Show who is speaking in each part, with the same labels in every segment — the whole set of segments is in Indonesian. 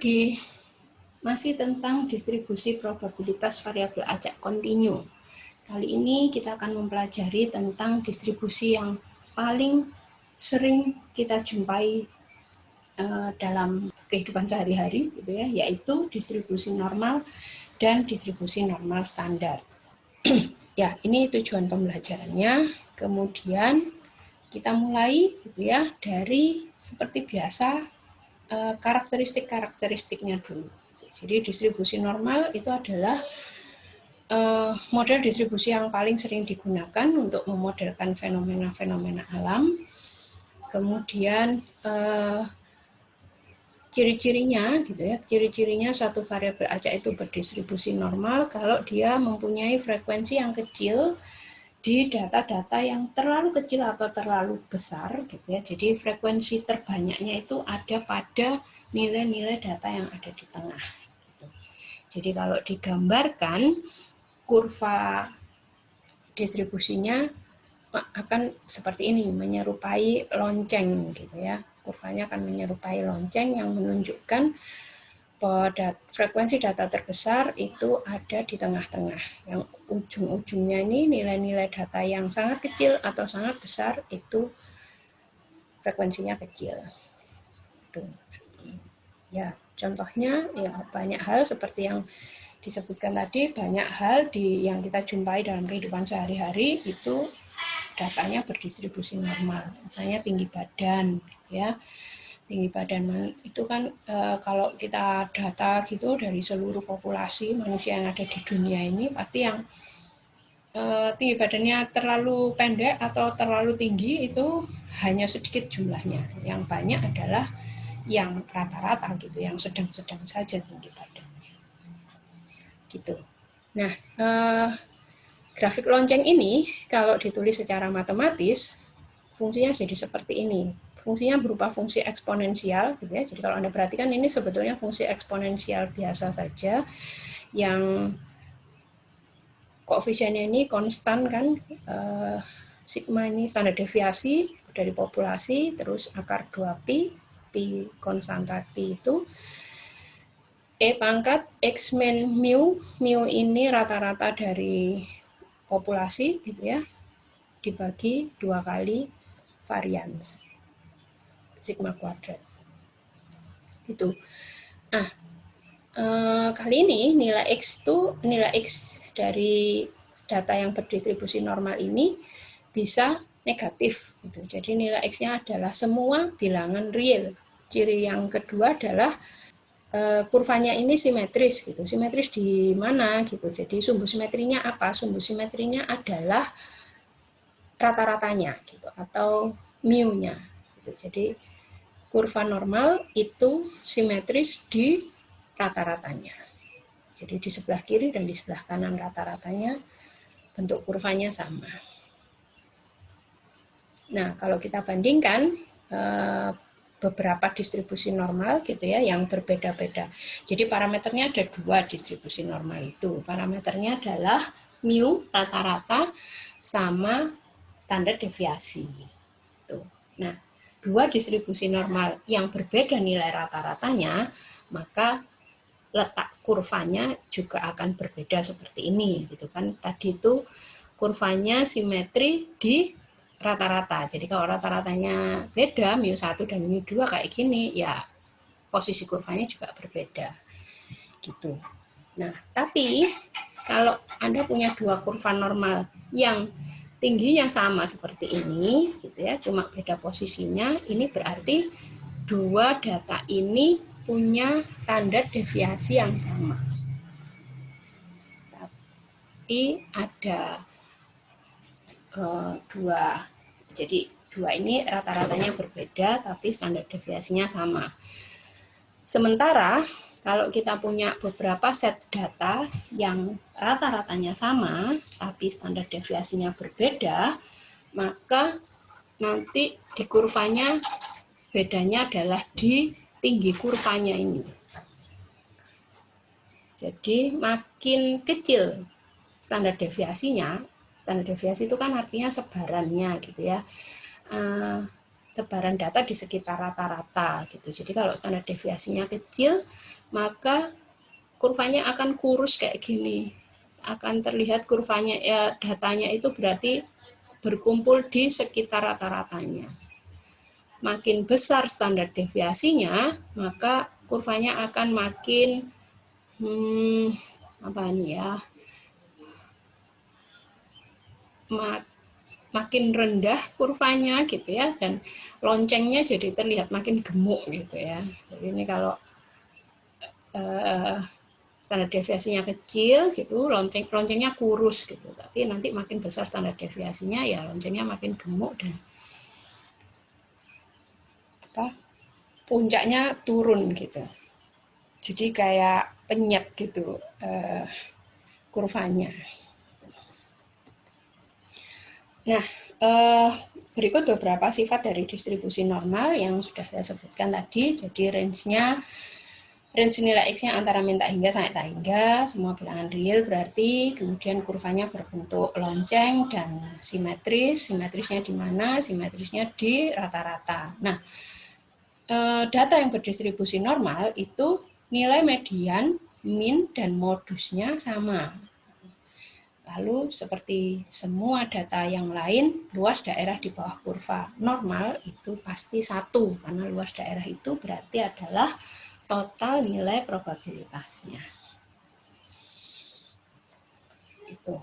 Speaker 1: lagi, masih tentang distribusi probabilitas variabel acak kontinu. Kali ini kita akan mempelajari tentang distribusi yang paling sering kita jumpai dalam kehidupan sehari-hari, gitu ya, yaitu distribusi normal dan distribusi normal standar. Ya, ini tujuan pembelajarannya. Kemudian kita mulai, gitu ya, dari seperti biasa karakteristik-karakteristiknya dulu. Jadi distribusi normal itu adalah model distribusi yang paling sering digunakan untuk memodelkan fenomena-fenomena alam. Kemudian ciri-cirinya, gitu ya, ciri-cirinya satu variabel acak itu berdistribusi normal kalau dia mempunyai frekuensi yang kecil di data-data yang terlalu kecil atau terlalu besar, gitu ya. Jadi frekuensi terbanyaknya itu ada pada nilai-nilai data yang ada di tengah. Gitu. Jadi kalau digambarkan kurva distribusinya akan seperti ini, menyerupai lonceng, gitu ya. Kurvanya akan menyerupai lonceng yang menunjukkan bahwa frekuensi data terbesar itu ada di tengah-tengah. Yang ujung-ujungnya ini nilai-nilai data yang sangat kecil atau sangat besar itu frekuensinya kecil. Tuh. Ya, contohnya ya banyak hal seperti yang disebutkan tadi, banyak hal yang kita jumpai dalam kehidupan sehari-hari itu datanya berdistribusi normal. Misalnya tinggi badan, ya. Tinggi badan itu kan kalau kita data gitu dari seluruh populasi manusia yang ada di dunia ini, pasti yang tinggi badannya terlalu pendek atau terlalu tinggi itu hanya sedikit jumlahnya. Yang banyak adalah yang rata-rata gitu, yang sedang-sedang saja tinggi badannya. Gitu. Nah, grafik lonceng ini kalau ditulis secara matematis fungsinya jadi seperti ini. Fungsinya berupa fungsi eksponensial, gitu ya. Jadi kalau Anda perhatikan ini sebetulnya fungsi eksponensial biasa saja yang koefisiennya ini konstan kan, sigma ini standar deviasi dari populasi, terus akar 2pi, pi konstanta pi itu E pangkat X min mu, mu ini rata-rata dari populasi, gitu ya, dibagi 2 kali varians sigma kuadrat. Itu. Nah, kali ini nilai X dari data yang berdistribusi normal ini bisa negatif. Gitu. Jadi nilai X-nya adalah semua bilangan real. Ciri yang kedua adalah kurvanya ini simetris. Gitu. Simetris di mana? Gitu. Jadi sumbu simetrinya apa? Sumbu simetrinya adalah rata-ratanya, gitu, atau mu-nya. Gitu. Jadi kurva normal itu simetris di rata-ratanya. Jadi di sebelah kiri dan di sebelah kanan rata-ratanya bentuk kurvanya sama. Nah, kalau kita bandingkan beberapa distribusi normal, gitu ya, yang berbeda-beda. Jadi parameternya ada 2 distribusi normal itu. Parameternya adalah mu rata-rata sama standar deviasi. Tuh. Nah, 2 distribusi normal yang berbeda nilai rata-ratanya, maka letak kurvanya juga akan berbeda seperti ini, gitu kan. Tadi itu kurvanya simetri di rata-rata. Jadi kalau rata-ratanya beda, mu1 dan mu2 kayak gini, ya posisi kurvanya juga berbeda. Gitu. Nah, tapi kalau Anda punya 2 kurva normal yang tingginya sama seperti ini, gitu ya, cuma beda posisinya, ini berarti 2 data ini punya standar deviasi yang sama. Tapi ada 2, jadi 2 ini rata-ratanya berbeda, tapi standar deviasinya sama. Sementara kalau kita punya beberapa set data yang rata-ratanya sama, tapi standar deviasinya berbeda, maka nanti di kurvanya bedanya adalah di tinggi kurvanya ini. Jadi makin kecil standar deviasinya, standar deviasi itu kan artinya sebarannya, gitu ya. sebaran data di sekitar rata-rata gitu. Jadi kalau standar deviasinya kecil, maka kurvanya akan kurus kayak gini. Akan terlihat kurvanya ya, datanya itu berarti berkumpul di sekitar rata-ratanya. Makin besar standar deviasinya, maka kurvanya akan makin apa ini ya? Makin rendah kurvanya gitu ya, dan loncengnya jadi terlihat makin gemuk gitu ya. Jadi ini kalau standar deviasinya kecil gitu, loncengnya kurus gitu. Tapi nanti makin besar standar deviasinya ya loncengnya makin gemuk dan puncaknya turun gitu. Jadi kayak penyet gitu kurvanya. Nah, berikut beberapa sifat dari distribusi normal yang sudah saya sebutkan tadi. Jadi range nilai X-nya antara min tak hingga sampai tak hingga, semua bilangan real berarti, kemudian kurvanya berbentuk lonceng dan simetris. Simetrisnya di mana? Simetrisnya di rata-rata. Nah, data yang berdistribusi normal itu nilai median, min, dan modusnya sama. Lalu seperti semua data yang lain, luas daerah di bawah kurva normal itu pasti 1, karena luas daerah itu berarti adalah total nilai probabilitasnya. Itu.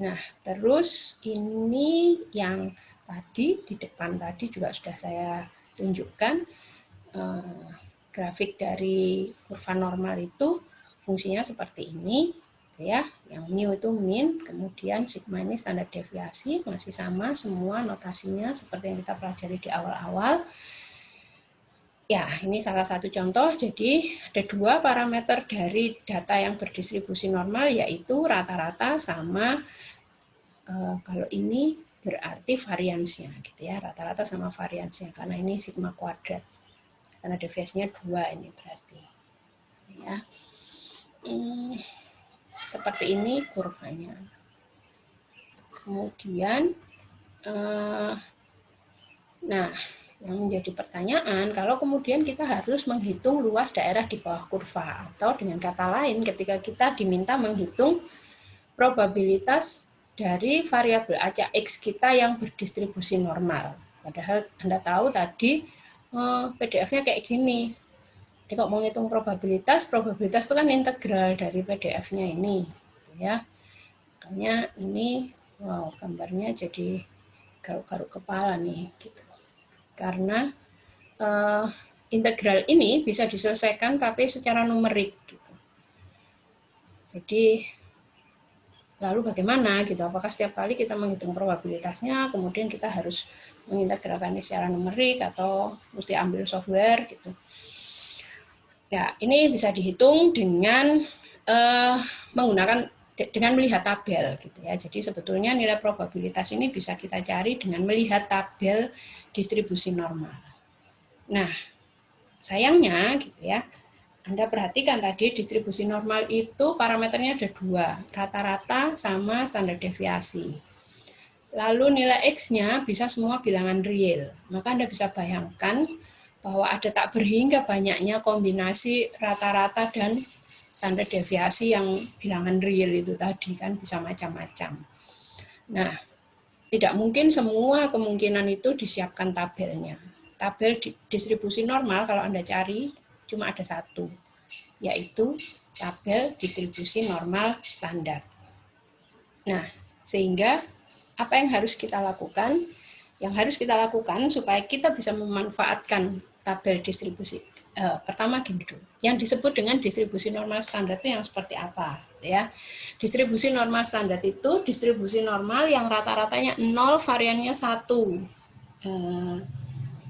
Speaker 1: Nah, terus ini yang tadi di depan tadi juga sudah saya tunjukkan grafik dari kurva normal itu fungsinya seperti ini ya, yang mu itu min, kemudian sigma ini standar deviasi, masih sama semua notasinya seperti yang kita pelajari di awal-awal. Ya, ini salah satu contoh. Jadi ada 2 parameter dari data yang berdistribusi normal, yaitu rata-rata sama kalau ini berarti variansnya gitu ya, rata-rata sama variansnya karena ini sigma kuadrat. Karena deviasinya 2 ini berarti. Ya. Seperti ini kurvanya. Kemudian, nah, yang menjadi pertanyaan, kalau kemudian kita harus menghitung luas daerah di bawah kurva, atau dengan kata lain, ketika kita diminta menghitung probabilitas dari variabel acak X kita yang berdistribusi normal. Padahal Anda tahu tadi PDF-nya kayak gini. Jadi kalau mau ngitung probabilitas itu kan integral dari PDF-nya ini, ya. Makanya ini, wow, gambarnya jadi garuk-garuk kepala nih, gitu. Karena integral ini bisa diselesaikan tapi secara numerik, gitu. Jadi lalu bagaimana, gitu? Apakah setiap kali kita menghitung probabilitasnya, kemudian kita harus mengintegralkannya secara numerik atau mesti ambil software, gitu? Ya, ini bisa dihitung dengan melihat tabel gitu ya. Jadi sebetulnya nilai probabilitas ini bisa kita cari dengan melihat tabel distribusi normal. Nah, sayangnya gitu ya, Anda perhatikan tadi distribusi normal itu parameternya ada 2, rata-rata sama standar deviasi. Lalu nilai X-nya bisa semua bilangan real. Maka Anda bisa bayangkan bahwa ada tak berhingga banyaknya kombinasi rata-rata dan standar deviasi yang bilangan real itu tadi kan bisa macam-macam. Nah, tidak mungkin semua kemungkinan itu disiapkan tabelnya. Tabel distribusi normal kalau Anda cari cuma ada 1, yaitu tabel distribusi normal standar. Nah, sehingga apa yang harus kita lakukan? Yang harus kita lakukan supaya kita bisa memanfaatkan tabel distribusi. Pertama gini dulu, yang disebut dengan distribusi normal standar itu yang seperti apa? Ya, distribusi normal standar itu distribusi normal yang rata-ratanya 0, variannya 1.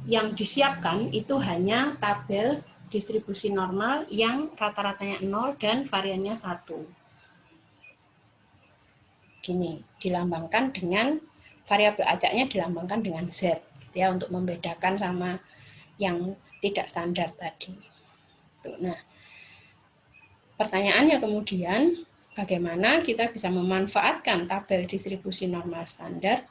Speaker 1: Yang disiapkan itu hanya tabel distribusi normal yang rata-ratanya 0 dan variannya 1. Gini, dilambangkan dengan variabel acaknya dilambangkan dengan Z gitu ya, untuk membedakan sama yang tidak standar tadi. Nah, pertanyaannya kemudian bagaimana kita bisa memanfaatkan tabel distribusi normal standar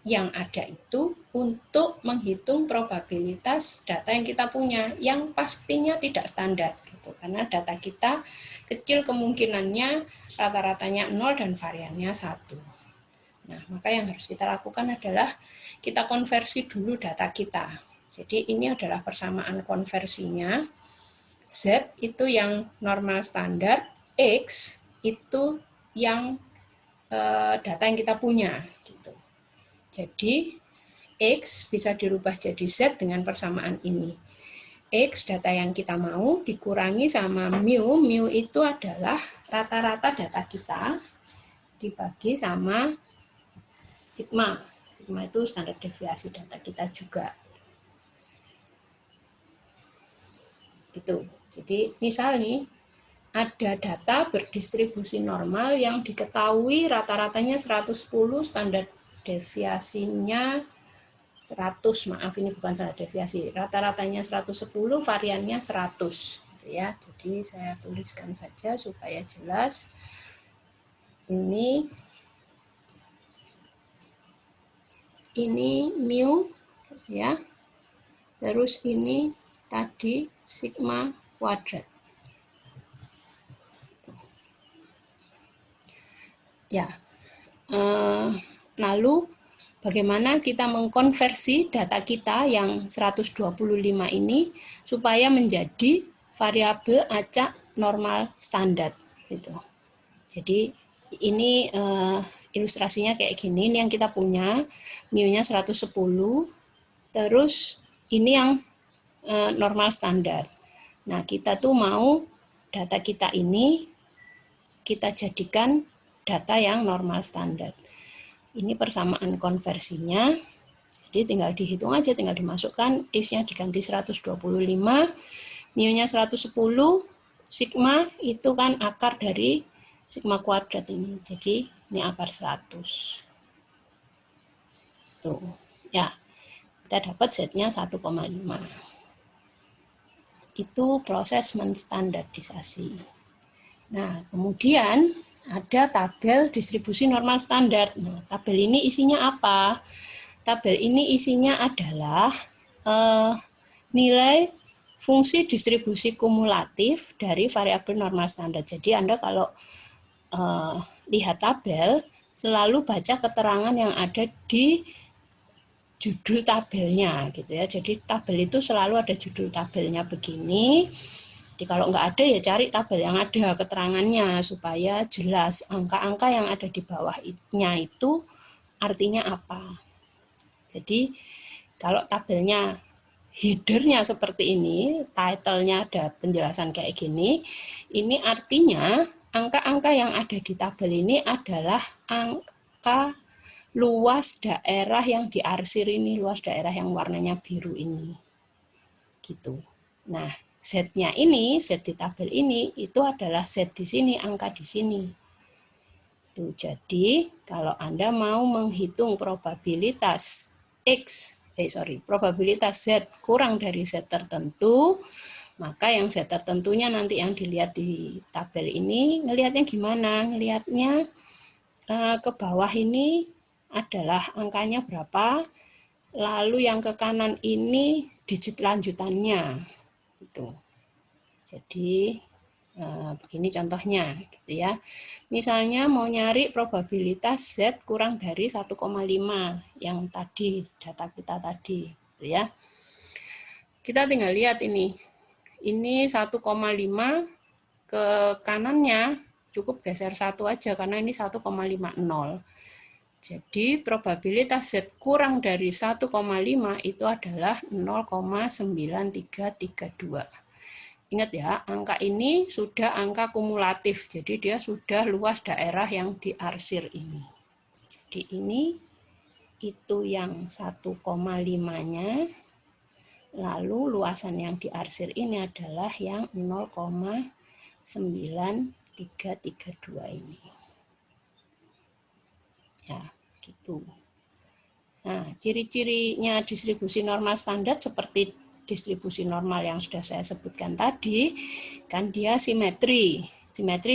Speaker 1: yang ada itu untuk menghitung probabilitas data yang kita punya, yang pastinya tidak standar gitu. Karena data kita kecil kemungkinannya rata-ratanya 0 dan variannya 1. Nah, maka yang harus kita lakukan adalah kita konversi dulu data kita. Jadi ini adalah persamaan konversinya. Z itu yang normal standar, X itu yang data yang kita punya gitu. Jadi X bisa dirubah jadi Z dengan persamaan ini. X data yang kita mau dikurangi sama mu. Mu itu adalah rata-rata data kita dibagi sama sigma. Sigma itu standar deviasi data kita juga. Itu. Jadi misal nih ada data berdistribusi normal yang diketahui rata-ratanya 110, standar deviasinya 100, maaf ini bukan standar deviasi, rata-ratanya 110, variannya 100 gitu ya. Jadi saya tuliskan saja supaya jelas. Ini mu ya. Terus ini tadi sigma kuadrat. Ya. Lalu bagaimana kita mengkonversi data kita yang 125 ini supaya menjadi variabel acak normal standar gitu. Jadi ini ilustrasinya kayak gini, ini yang kita punya, mu-nya 110, terus ini yang normal standar. Nah, kita tuh mau data kita ini kita jadikan data yang normal standar. Ini persamaan konversinya, jadi tinggal dihitung aja, tinggal dimasukkan, X-nya diganti 125, mu-nya 110, sigma itu kan akar dari sigma kuadrat ini, jadi ini akar 100. Tuh, ya, kita dapat Z-nya 1,5. Itu proses menstandardisasi. Nah, kemudian ada tabel distribusi normal standar. Nah, tabel ini isinya apa? Tabel ini isinya adalah nilai fungsi distribusi kumulatif dari variabel normal standar. Jadi Anda kalau lihat tabel, selalu baca keterangan yang ada di judul tabelnya gitu ya. Jadi tabel itu selalu ada judul tabelnya begini. Jadi kalau nggak ada ya cari tabel yang ada keterangannya supaya jelas angka-angka yang ada di bawahnya itu artinya apa. Jadi kalau tabelnya headernya seperti ini, title-nya ada penjelasan kayak gini, ini artinya angka-angka yang ada di tabel ini adalah angka luas daerah yang diarsir ini, luas daerah yang warnanya biru ini. Gitu. Nah, Z-nya ini, Z di tabel ini, itu adalah Z di sini, angka di sini. Tuh, jadi, kalau Anda mau menghitung probabilitas probabilitas Z kurang dari Z tertentu, maka yang Z tertentunya nanti yang dilihat di tabel ini, ngelihatnya gimana? Ngelihatnya ke bawah ini adalah angkanya berapa, lalu yang ke kanan ini digit lanjutannya. Gitu. Jadi begini contohnya gitu ya. Misalnya mau nyari probabilitas Z kurang dari 1,5 yang tadi data kita tadi gitu ya. Kita tinggal lihat ini. Ini 1,5 ke kanannya cukup geser 1 aja karena ini 1,50. Jadi probabilitas Z kurang dari 1,5 itu adalah 0,9332. Ingat ya, angka ini sudah angka kumulatif, jadi dia sudah luas daerah yang diarsir ini. Jadi ini itu yang 1,5-nya, lalu luasan yang diarsir ini adalah yang 0,9332 ini. Ya, gitu. Nah, ciri-cirinya distribusi normal standar seperti distribusi normal yang sudah saya sebutkan tadi, kan dia simetri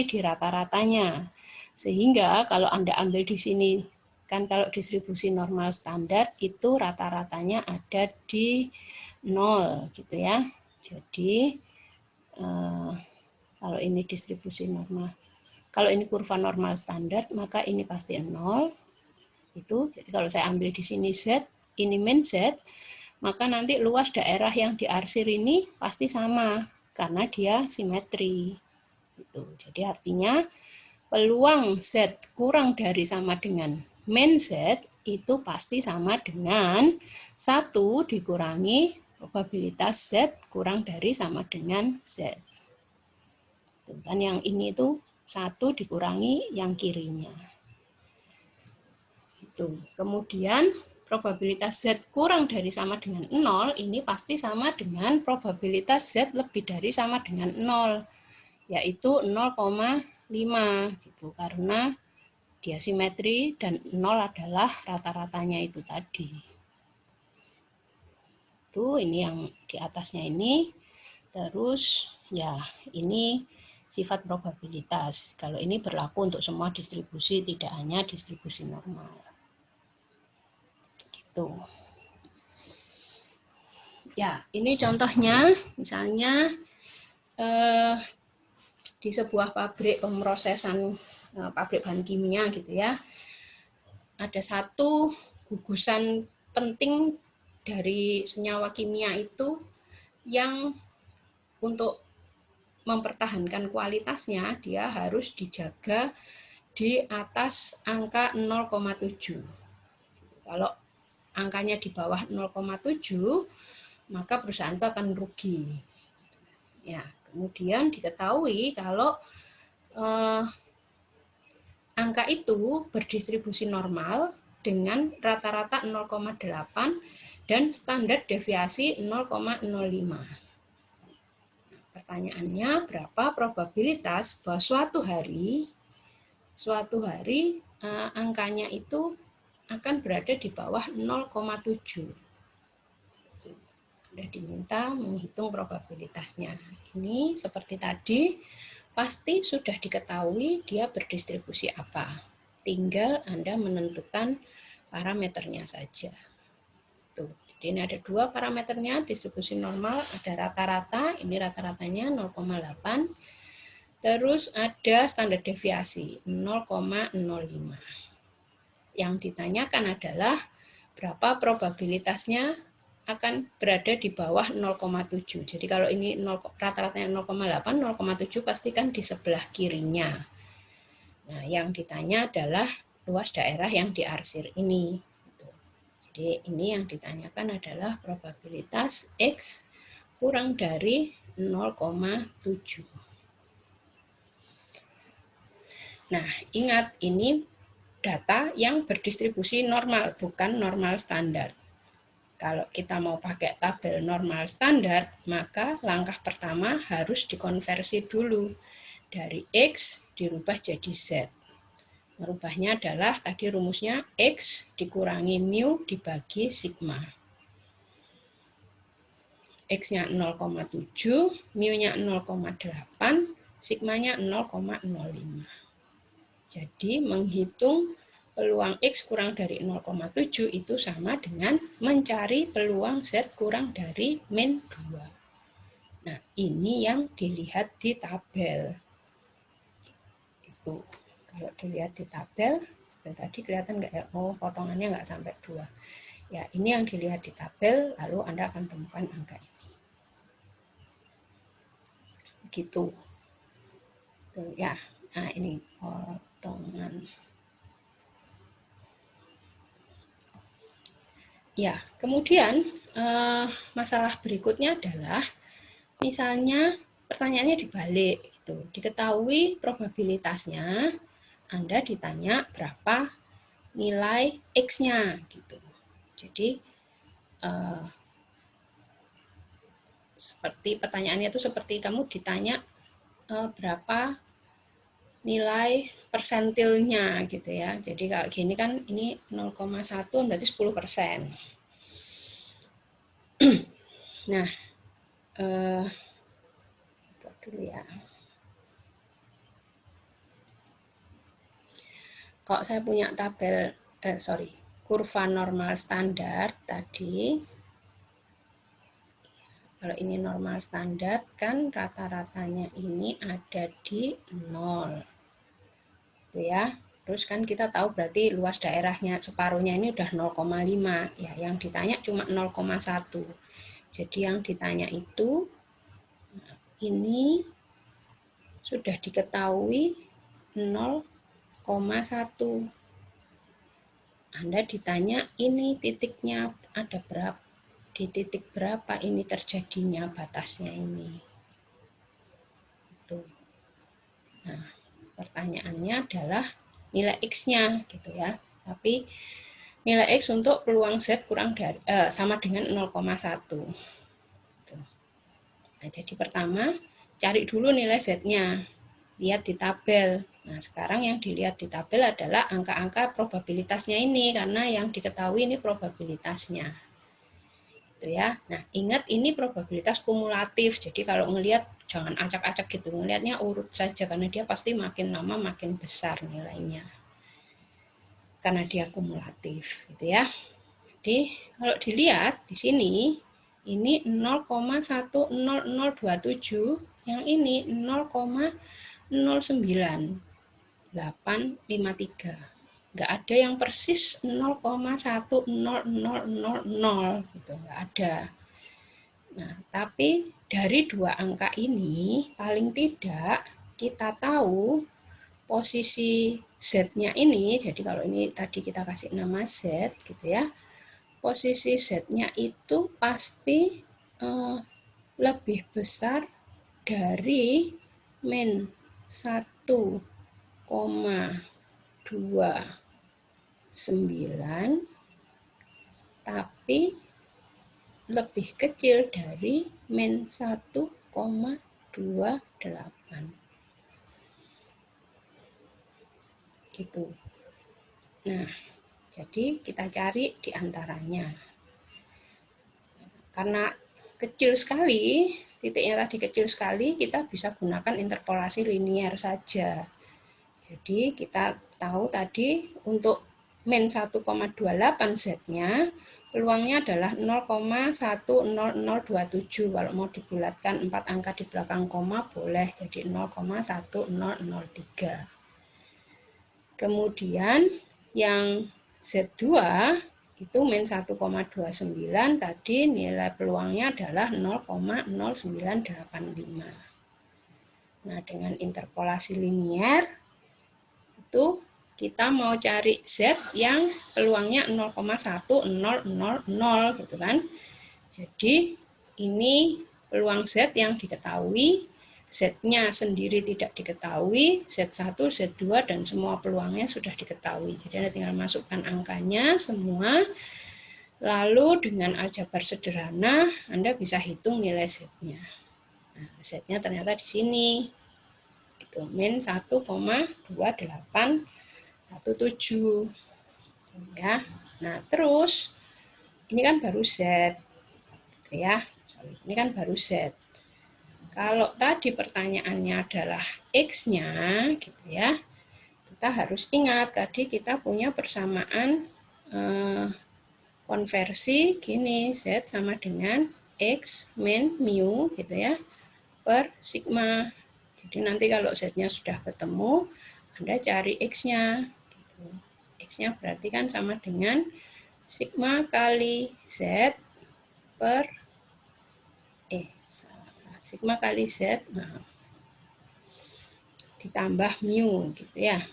Speaker 1: di rata-ratanya. Sehingga kalau Anda ambil di sini Kan kalau distribusi normal standar itu rata-ratanya ada di 0 gitu ya. Jadi kalau ini distribusi normal, kalau ini kurva normal standar, maka ini pasti 0. Itu, jadi kalau saya ambil di sini Z, ini min Z, maka nanti luas daerah yang diarsir ini pasti sama, karena dia simetri. Gitu. Jadi artinya peluang Z kurang dari sama dengan min Z itu pasti sama dengan 1 dikurangi probabilitas Z kurang dari sama dengan Z. Kan yang ini itu 1 dikurangi yang kirinya. Itu. Kemudian probabilitas Z kurang dari sama dengan 0 ini pasti sama dengan probabilitas Z lebih dari sama dengan 0, yaitu 0,5 gitu, karena dia simetri dan 0 adalah rata-ratanya itu tadi. Itu ini yang di atasnya ini. Terus ya ini sifat probabilitas. Kalau ini berlaku untuk semua distribusi, tidak hanya distribusi normal. Gitu. Ya, ini contohnya misalnya di sebuah pabrik pemrosesan pabrik bahan kimia gitu ya. Ada satu gugusan penting dari senyawa kimia itu yang untuk mempertahankan kualitasnya dia harus dijaga di atas angka 0,7. Kalau angkanya di bawah 0,7 maka perusahaan itu akan rugi. Ya, kemudian diketahui kalau angka itu berdistribusi normal dengan rata-rata 0,8 dan standar deviasi 0,05. Pertanyaannya, berapa probabilitas bahwa suatu hari angkanya itu akan berada di bawah 0,7. Sudah diminta menghitung probabilitasnya. Ini seperti tadi, pasti sudah diketahui dia berdistribusi apa. Tinggal Anda menentukan parameternya saja. Tuh. Jadi ini ada 2 parameternya, distribusi normal, ada rata-rata, ini rata-ratanya 0,8. Terus ada standar deviasi 0,05. Yang ditanyakan adalah berapa probabilitasnya akan berada di bawah 0,7. Jadi kalau ini rata-ratanya 0,8, 0,7 pasti kan di sebelah kirinya. Nah, yang ditanya adalah luas daerah yang diarsir ini. Jadi ini yang ditanyakan adalah probabilitas X kurang dari 0,7. Nah, ingat ini data yang berdistribusi normal, bukan normal standar. Kalau kita mau pakai tabel normal standar, maka langkah pertama harus dikonversi dulu. Dari X dirubah jadi Z. Merubahnya adalah tadi rumusnya X dikurangi mu dibagi sigma. X-nya 0,7, mu-nya 0,8, sigmanya 0,05. Jadi menghitung peluang X kurang dari 0,7 itu sama dengan mencari peluang Z kurang dari min 2. Nah, ini yang dilihat di tabel. Itu. Kalau dilihat di tabel, dan tadi kelihatan nggak ya? Oh, potongannya nggak sampai 2. Ya, ini yang dilihat di tabel, lalu Anda akan temukan angka ini. Gitu. Tuh, ya, nah ini potongan. Ya, kemudian masalah berikutnya adalah misalnya pertanyaannya dibalik gitu. Diketahui probabilitasnya, Anda ditanya berapa nilai X-nya gitu. Jadi seperti pertanyaannya itu seperti kamu ditanya berapa nilai persentilnya gitu ya. Jadi kalau gini kan ini 0,1 berarti 10%. Nah, dulu ya. Kalau saya punya tabel kurva normal standar tadi. Kalau ini normal standar kan rata-ratanya ini ada di 0. Gitu ya. Terus kan kita tahu berarti luas daerahnya separuhnya ini udah 0,5. Ya, yang ditanya cuma 0,1. Jadi yang ditanya itu ini sudah diketahui 0,1. Anda ditanya ini titiknya ada berapa, di titik berapa ini terjadinya batasnya ini. Itu. Nah, pertanyaannya adalah nilai X-nya gitu ya. Tapi nilai X untuk peluang Z kurang dari sama dengan 0,1. Gitu. Nah, jadi pertama cari dulu nilai Z-nya. Lihat di tabel. Nah, sekarang yang dilihat di tabel adalah angka-angka probabilitasnya ini karena yang diketahui ini probabilitasnya. Gitu ya. Nah, ingat ini probabilitas kumulatif. Jadi kalau ngelihat jangan acak-acak gitu, ngelihatnya urut saja karena dia pasti makin lama makin besar nilainya. Karena dia kumulatif, gitu ya. Jadi kalau dilihat di sini ini 0,10027, yang ini 0,098853. Nggak ada yang persis 0,10000 gitu, nggak ada. Nah, tapi dari dua angka ini paling tidak kita tahu posisi Z-nya ini. Jadi kalau ini tadi kita kasih nama Z gitu ya, posisi Z-nya itu pasti lebih besar dari min 1,29 tapi lebih kecil dari min 1,28 gitu. Nah, jadi kita cari di antaranya. Karena kecil sekali, titiknya tadi kecil sekali, kita bisa gunakan interpolasi linier saja. Jadi kita tahu tadi untuk min 1,28 Z-nya peluangnya adalah 0,10027. Kalau mau dibulatkan 4 angka di belakang koma boleh jadi 0,1003. Kemudian yang Z2 itu min 1,29 tadi nilai peluangnya adalah 0,0985. Nah, dengan interpolasi linier itu kita mau cari Z yang peluangnya 0,1000 gitu kan. Jadi ini peluang Z yang diketahui, Z-nya sendiri tidak diketahui, Z1, Z2 dan semua peluangnya sudah diketahui. Jadi Anda tinggal masukkan angkanya semua. Lalu dengan aljabar sederhana Anda bisa hitung nilai Z-nya. Nah, Z-nya ternyata di sini. Itu min 1,2817. Ya. Nah, terus ini kan baru Z. Ya. Ini kan baru Z. Kalau tadi pertanyaannya adalah X-nya, gitu ya, kita harus ingat tadi kita punya persamaan konversi gini, Z sama dengan X min mu, gitu ya, per sigma. Jadi nanti kalau Z-nya sudah ketemu, Anda cari X-nya. Gitu. X-nya berarti kan sama dengan sigma kali Z per sigma kali Z, nah, ditambah mu gitu ya.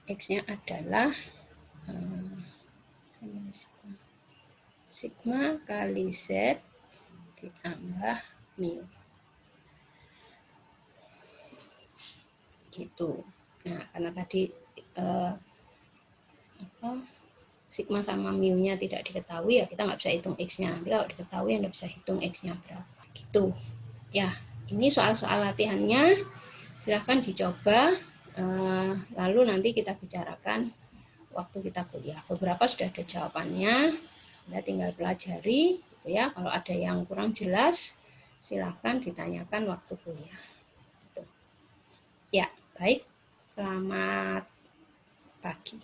Speaker 1: X-nya adalah sigma kali Z ditambah mu. Gitu. Nah, karena tadi sigma sama mu-nya tidak diketahui ya kita nggak bisa hitung X-nya. Nanti kalau diketahui Anda bisa hitung X-nya berapa. Gitu. Ya, ini soal-soal latihannya. Silahkan dicoba. Lalu nanti kita bicarakan waktu kita kuliah. Beberapa sudah ada jawabannya. Anda tinggal pelajari. Gitu ya. Kalau ada yang kurang jelas, silahkan ditanyakan waktu kuliah. Gitu. Ya, baik. Selamat pagi.